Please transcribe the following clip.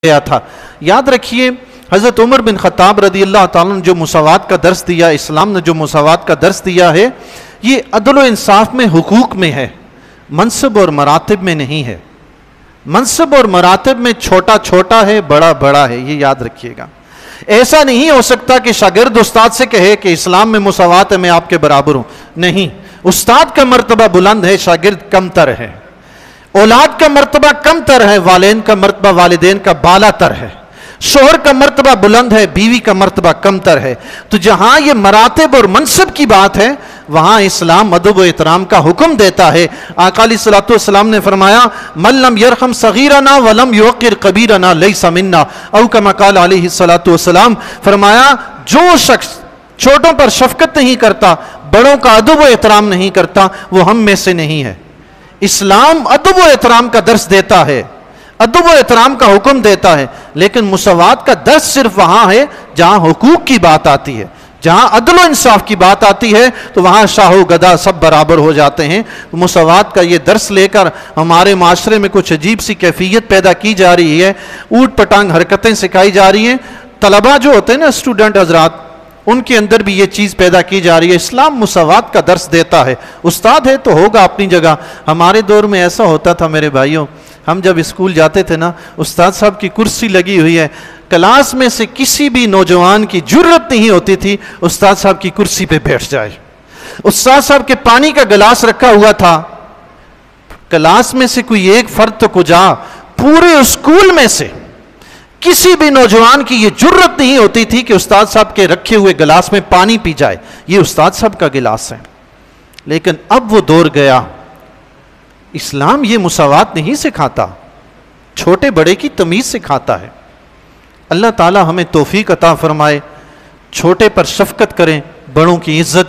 گیا تھا۔ یاد رکھیے حضرت عمر بن خطاب رضی اللہ تعالیٰ نے جو مساوات کا درس دیا، اسلام نے جو مساوات کا درس دیا ہے، یہ عدل و انصاف میں، حقوق میں ہے، منصب اور مراتب میں نہیں ہے۔ منصب اور مراتب میں چھوٹا چھوٹا ہے، بڑا بڑا ہے، یہ یاد رکھیے گا۔ ایسا نہیں ہو سکتا کہ شاگرد استاد سے کہے کہ اسلام میں مساوات ہے، میں آپ کے برابر ہوں، نہیں۔ استاد کا مرتبہ بلند ہے، شاگرد کم تر ہے۔ اولاد کا مرتبہ کم تر ہے، والدین کا مرتبہ والدین کا بالا تر ہے۔ شوہر کا مرتبہ بلند ہے، بیوی کا مرتبہ کم تر ہے۔ تو جہاں یہ مراتب اور منصب کی بات ہے، وہاں اسلام ادب و احترام کا حکم دیتا ہے۔ آقا علیہ الصلوۃ والسلام نے فرمایا من لم یرحم صغیرنا ولم یوقر کبیرنا لیس منا، او کما قال علیہ الصلوۃ والسلام، فرمایا جو شخص چھوٹوں پر شفقت نہیں کرتا، بڑوں کا ادب و احترام نہیں کرتا، وہ ہم میں سے نہیں ہے۔ اسلام ادب و احترام کا درس دیتا ہے، ادب و احترام کا حکم دیتا ہے، لیکن مساوات کا درس صرف وہاں ہے جہاں حقوق کی بات آتی ہے۔ جہاں عدل و انصاف کی بات آتی ہے تو وہاں شاہ و گدا سب برابر ہو جاتے ہیں۔ مساوات کا یہ درس لے کر ہمارے معاشرے میں کچھ عجیب سی کیفیت پیدا کی جا رہی ہے، اوٹ پٹانگ حرکتیں سکھائی جا رہی ہیں۔ طلباء جو ہوتے ہیں نا، اسٹوڈنٹ حضرات، ان کے اندر بھی یہ چیز پیدا کی جا رہی ہے۔ اسلام مساوات کا درس دیتا ہے، استاد ہے تو ہوگا اپنی جگہ۔ ہمارے دور میں ایسا ہوتا تھا میرے بھائیوں، ہم جب اسکول جاتے تھے نا، استاد صاحب کی کرسی لگی ہوئی ہے، کلاس میں سے کسی بھی نوجوان کی جرت نہیں ہوتی تھی استاد صاحب کی کرسی پہ بیٹھ جائے۔ استاد صاحب کے پانی کا گلاس رکھا ہوا تھا، کلاس میں سے کوئی ایک فرد تو کجا، پورے اسکول میں سے کسی بھی نوجوان کی یہ جرت نہیں ہوتی تھی کہ استاد صاحب کے رکھے ہوئے گلاس میں پانی پی جائے۔ یہ استاد صاحب کا گلاس ہے۔ لیکن اب وہ دور گیا، اسلام یہ مساوات نہیں سکھاتا، چھوٹے بڑے کی تمیز سکھاتا ہے۔ اللہ تعالی ہمیں توفیق عطا فرمائے، چھوٹے پر شفقت کریں، بڑوں کی عزت